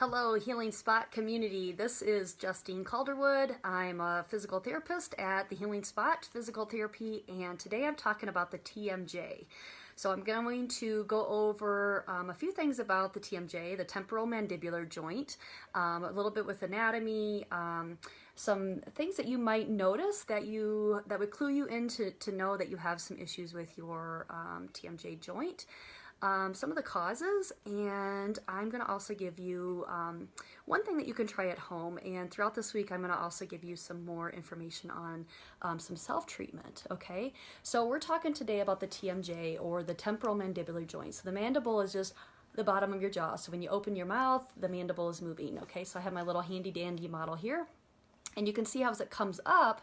Hello, Healing Spot community. This is Justine Calderwood. I'm a physical therapist at the Healing Spot Physical Therapy, and today I'm talking about the TMJ. So I'm going to go over a few things about the TMJ, the temporal mandibular joint, a little bit with anatomy, some things that you might notice that would clue you in to know that you have some issues with your TMJ joint. Some of the causes, and I'm going to also give you one thing that you can try at home, and throughout this week I'm going to also give you some more information on some self-treatment, okay? So we're talking today about the TMJ, or the temporal mandibular joint. So the mandible is just the bottom of your jaw, so when you open your mouth, the mandible is moving, okay? So I have my little handy-dandy model here, and you can see how as it comes up,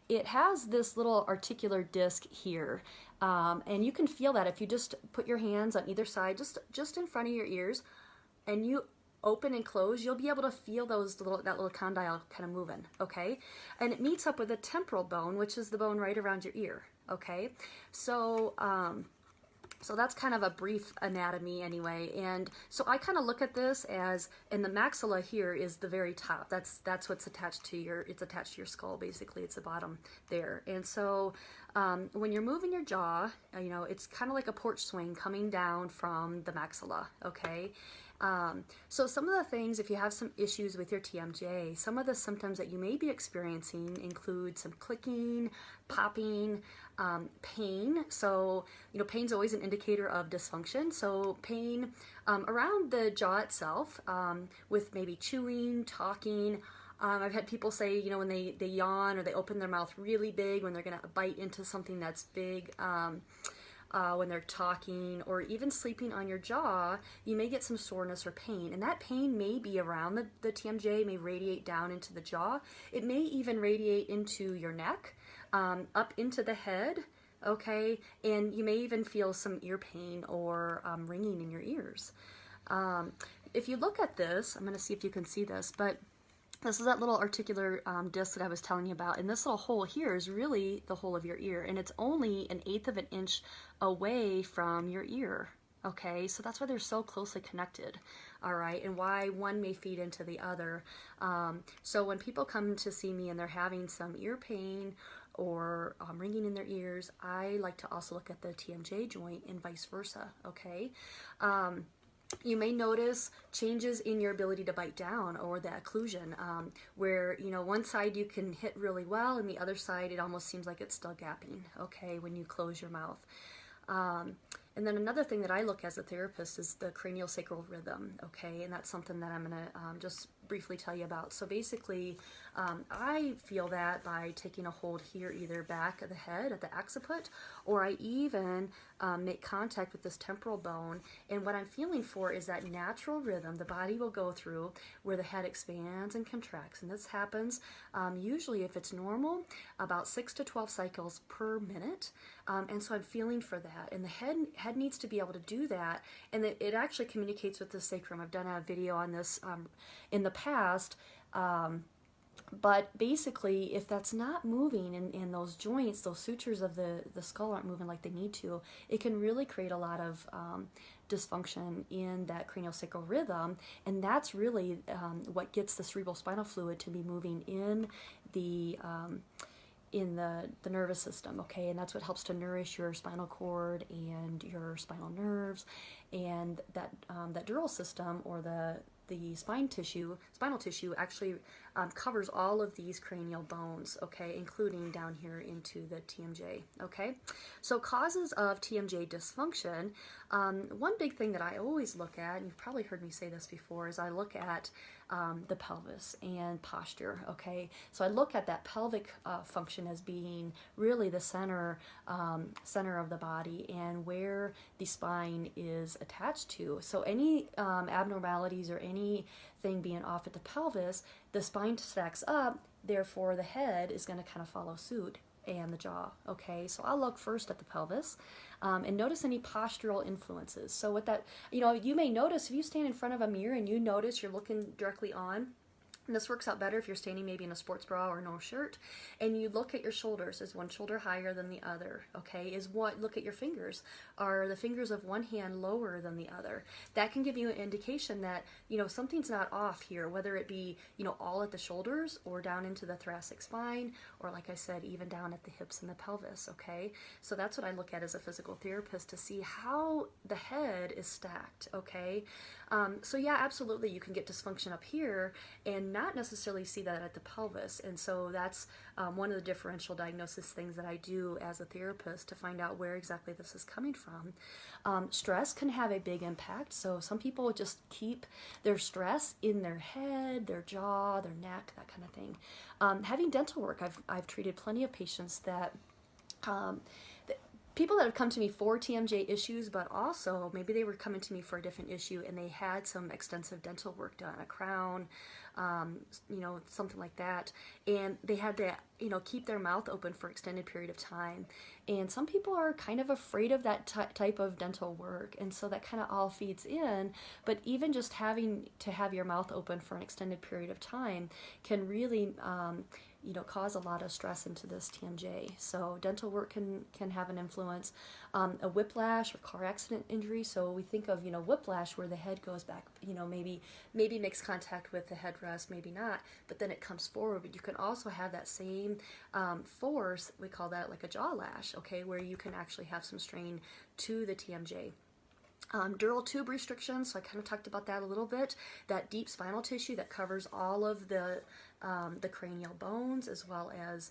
it has this little articular disc here, and you can feel that if you just put your hands on either side, just in front of your ears, and you open and close, you'll be able to feel that little condyle kind of moving, okay? And it meets up with the temporal bone, which is the bone right around your ear, okay? So so that's kind of a brief anatomy anyway, and so I kind of look at this as, and the maxilla here is the very top. That's what's attached to it's attached to your skull, basically. It's the bottom there. And so when you're moving your jaw, you know, it's kind of like a porch swing coming down from the maxilla, okay? So some of the things, if you have some issues with your TMJ, some of the symptoms that you may be experiencing include some clicking, popping, pain. So, you know, pain's always an indicator of dysfunction. So pain around the jaw itself, with maybe chewing, talking. I've had people say, you know, when they yawn or they open their mouth really big when they're going to bite into something that's big, when they're talking, or even sleeping on your jaw, you may get some soreness or pain. And that pain may be around the TMJ, may radiate down into the jaw. It may even radiate into your neck, up into the head, okay? And you may even feel some ear pain or ringing in your ears. If you look at this, I'm going to see if you can see this, but this is that little articular disc that I was telling you about, and this little hole here is really the hole of your ear, and it's only 1/8 of an inch away from your ear, okay? So that's why they're so closely connected, all right, and why one may feed into the other. So when people come to see me and they're having some ear pain or ringing in their ears, I like to also look at the TMJ joint and vice versa, okay? You may notice changes in your ability to bite down, or the occlusion, where, you know, one side you can hit really well and the other side it almost seems like it's still gapping, okay, when you close your mouth. And then another thing that I look as a therapist is the craniosacral rhythm, okay, and that's something that I'm going to just briefly tell you about. So basically, I feel that by taking a hold here, either back of the head at the occiput, or I even make contact with this temporal bone, and what I'm feeling for is that natural rhythm the body will go through where the head expands and contracts, and this happens usually, if it's normal, about 6 to 12 cycles per minute, and so I'm feeling for that, and the head needs to be able to do that, and it actually communicates with the sacrum. I've done a video on this in the past, but basically if that's not moving in those joints, those sutures of the skull aren't moving like they need to, it can really create a lot of dysfunction in that craniosacral rhythm, and that's really what gets the cerebral spinal fluid to be moving in the nervous system, okay, and that's what helps to nourish your spinal cord and your spinal nerves, and that dural system, or the spinal tissue actually covers all of these cranial bones, okay, including down here into the TMJ, okay? So causes of TMJ dysfunction, one big thing that I always look at, and you've probably heard me say this before, is I look at the pelvis and posture, okay? So I look at that pelvic function as being really the center of the body and where the spine is attached to. So any abnormalities or anything being off at the pelvis, the spine stacks up, therefore the head is going to kind of follow suit, and the jaw, okay? So I'll look first at the pelvis and notice any postural influences. So with that, you know, you may notice if you stand in front of a mirror and you notice you're looking directly on, And this works out better if you're standing maybe in a sports bra or no shirt, and you look at your shoulders. Is one shoulder higher than the other? Okay, look at your fingers. Are the fingers of one hand lower than the other? That can give you an indication that, something's not off here, whether it be, all at the shoulders or down into the thoracic spine, or like I said, even down at the hips and the pelvis, okay? So that's what I look at as a physical therapist, to see how the head is stacked, okay? So yeah, absolutely, you can get dysfunction up here and not necessarily see that at the pelvis. And so that's one of the differential diagnosis things that I do as a therapist, to find out where exactly this is coming from. Stress can have a big impact. So some people just keep their stress in their head, their jaw, their neck, that kind of thing. Having dental work, I've treated plenty of patients that people that have come to me for TMJ issues, but also maybe they were coming to me for a different issue and they had some extensive dental work done, a crown, something like that, and they had to, keep their mouth open for extended period of time. And some people are kind of afraid of that type of dental work, and so that kind of all feeds in. But even just having to have your mouth open for an extended period of time can really cause a lot of stress into this TMJ. So dental work can have an influence. A whiplash or car accident injury. So we think of, whiplash, where the head goes back, maybe makes contact with the headrest, maybe not, but then it comes forward. But you can also have that same force, we call that like a jaw lash, okay, where you can actually have some strain to the TMJ. Dural tube restrictions, so I kind of talked about that a little bit. That deep spinal tissue that covers all of the cranial bones, as well as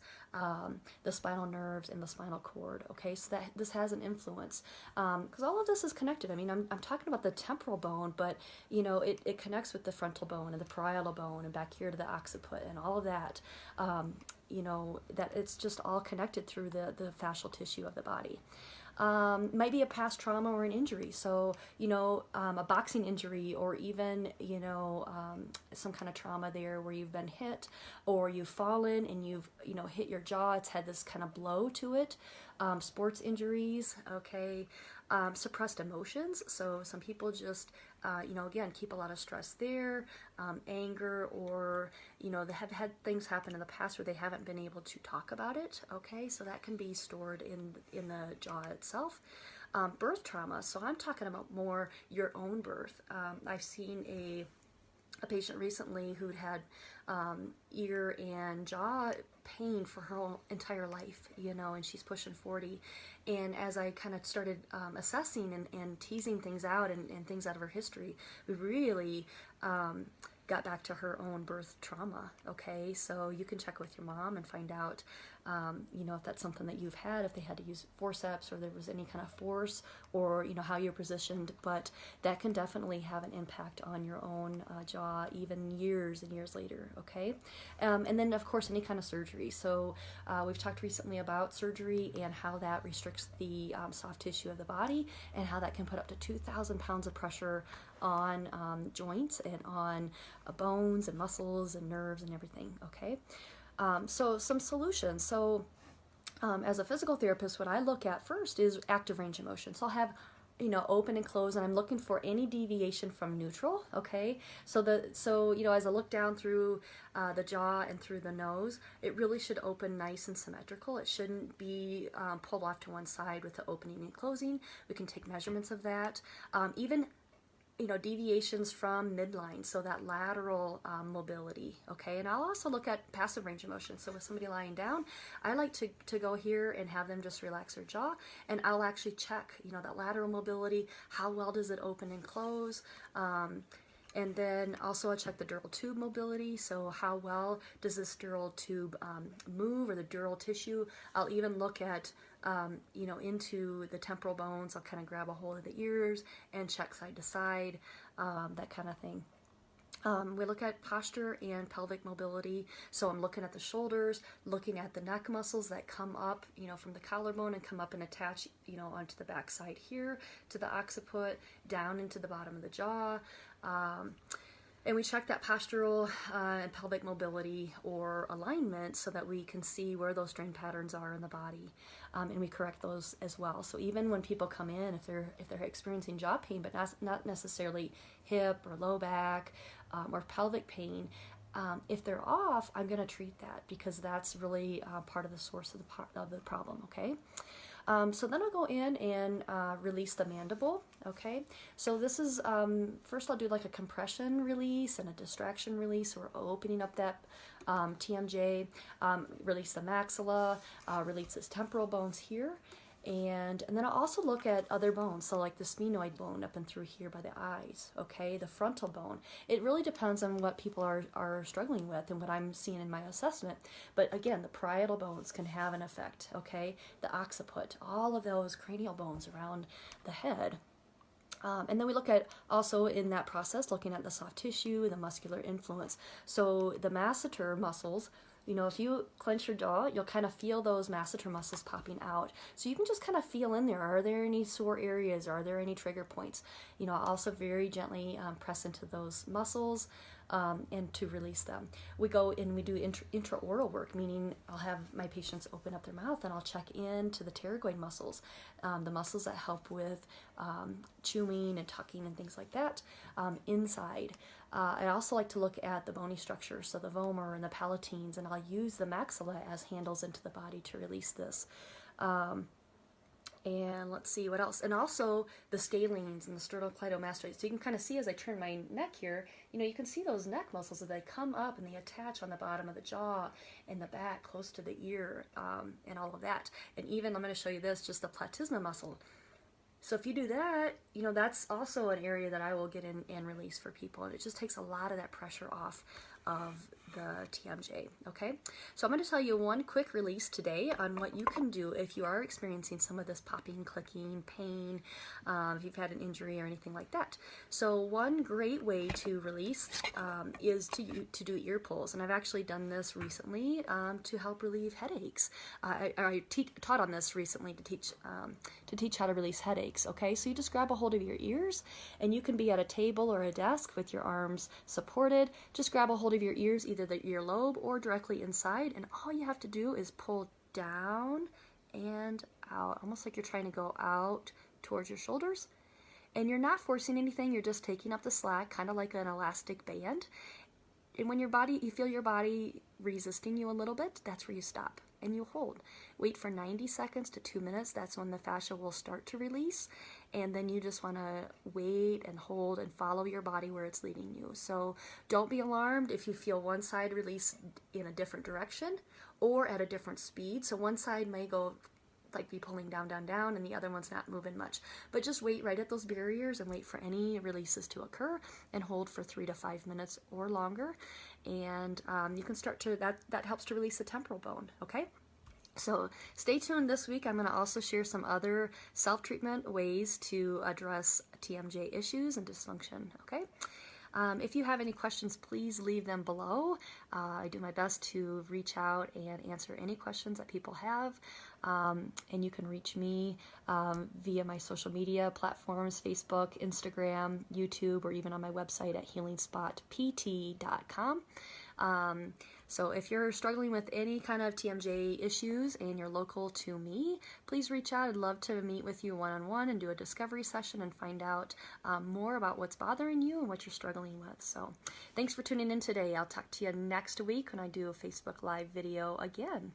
the spinal nerves and the spinal cord. Okay, so that this has an influence, because all of this is connected. I mean, I'm talking about the temporal bone, but it connects with the frontal bone and the parietal bone and back here to the occiput and all of that. That it's just all connected through the fascial tissue of the body. Might be a past trauma or an injury. So, a boxing injury, or even, some kind of trauma there where you've been hit or you've fallen and you've, hit your jaw. It's had this kind of blow to it. Sports injuries, okay. Suppressed emotions. So some people just, again, keep a lot of stress there, anger, or, they have had things happen in the past where they haven't been able to talk about it. Okay, so that can be stored in the jaw itself. Birth trauma. So I'm talking about more your own birth. I've seen a patient recently who'd had ear and jaw pain for her whole entire life, and she's pushing 40. And as I kind of started assessing and teasing things out and things out of her history, we really got back to her own birth trauma. Okay, so you can check with your mom and find out, if that's something that you've had, if they had to use forceps or there was any kind of force, or how you're positioned. But that can definitely have an impact on your own jaw, even years and years later. Okay, and then of course any kind of surgery. So we've talked recently about surgery and how that restricts the soft tissue of the body, and how that can put up to 2,000 pounds of pressure on joints and on bones and muscles and nerves and everything. Okay, so some solutions. So as a physical therapist, what I look at first is active range of motion. So I'll have open and close, and I'm looking for any deviation from neutral. Okay, so as I look down through the jaw and through the nose, it really should open nice and symmetrical. It shouldn't be pulled off to one side with the opening and closing. We can take measurements of that. Even deviations from midline, so that lateral mobility, okay? And I'll also look at passive range of motion. So with somebody lying down, I like to go here and have them just relax their jaw, and I'll actually check, that lateral mobility, how well does it open and close, and then also I check the dural tube mobility, so how well does this dural tube move, or the dural tissue. I'll even look at into the temporal bones. I'll kind of grab a hold of the ears and check side to side, that kind of thing. We look at posture and pelvic mobility. So I'm looking at the shoulders, looking at the neck muscles that come up, from the collarbone and come up and attach, onto the back side here to the occiput, down into the bottom of the jaw. And we check that postural and pelvic mobility or alignment so that we can see where those strain patterns are in the body, and we correct those as well. So even when people come in, if they're experiencing jaw pain, but not necessarily hip or low back or pelvic pain, If they're off, I'm going to treat that because that's really part of the source of the problem, okay? So then I'll go in and release the mandible, okay? So this is, first I'll do like a compression release and a distraction release. So we're opening up that TMJ, release the maxilla, release this temporal bones here. And then I'll also look at other bones, so like the sphenoid bone up and through here by the eyes, okay, the frontal bone. It really depends on what people are struggling with and what I'm seeing in my assessment. But again, the parietal bones can have an effect, okay, the occiput, all of those cranial bones around the head. And then we look at also in that process, looking at the soft tissue, the muscular influence. So the masseter muscles, you know, if you clench your jaw, you'll kind of feel those masseter muscles popping out. So you can just kind of feel in there. Are there any sore areas? Are there any trigger points? You know, also very gently press into those muscles and to release them. We go and we do intraoral work, meaning I'll have my patients open up their mouth and I'll check into the pterygoid muscles, the muscles that help with chewing and tucking and things like that inside. I also like to look at the bony structure, so the vomer and the palatines, and I'll use the maxilla as handles into the body to release this. And let's see what else. And also the scalenes and the sternocleidomastoids. So you can kind of see as I turn my neck here, you know, you can see those neck muscles as they come up and they attach on the bottom of the jaw and the back close to the ear and all of that. And even, I'm going to show you this, just the platysma muscle. So if you do that, you know, that's also an area that I will get in and release for people. And it just takes a lot of that pressure off of the TMJ, okay? So I'm going to tell you one quick release today on what you can do if you are experiencing some of this popping, clicking, pain, if you've had an injury or anything like that. So one great way to release is to do ear pulls, and I've actually done this recently to help relieve headaches. I taught on this recently to teach how to release headaches, okay? So you just grab a hold of your ears, and you can be at a table or a desk with your arms supported. Just grab a hold of your ears, either the earlobe or directly inside, and all you have to do is pull down and out, almost like you're trying to go out towards your shoulders. And you're not forcing anything, you're just taking up the slack, kind of like an elastic band. And when you feel your body resisting you a little bit, that's where you stop and you hold. Wait for 90 seconds to 2 minutes. That's when the fascia will start to release. And then you just want to wait and hold and follow your body where it's leading you. So don't be alarmed if you feel one side release in a different direction or at a different speed. So one side may go like be pulling down, down, down, and the other one's not moving much. But just wait right at those barriers and wait for any releases to occur and hold for 3 to 5 minutes or longer. And you can start to, that helps to release the temporal bone, okay? So stay tuned this week. I'm going to also share some other self-treatment ways to address TMJ issues and dysfunction, okay? If you have any questions, please leave them below. I do my best to reach out and answer any questions that people have. And you can reach me via my social media platforms, Facebook, Instagram, YouTube, or even on my website at healingspotpt.com. So if you're struggling with any kind of TMJ issues and you're local to me, please reach out. I'd love to meet with you one-on-one and do a discovery session and find out more about what's bothering you and what you're struggling with. So thanks for tuning in today. I'll talk to you next week when I do a Facebook Live video again.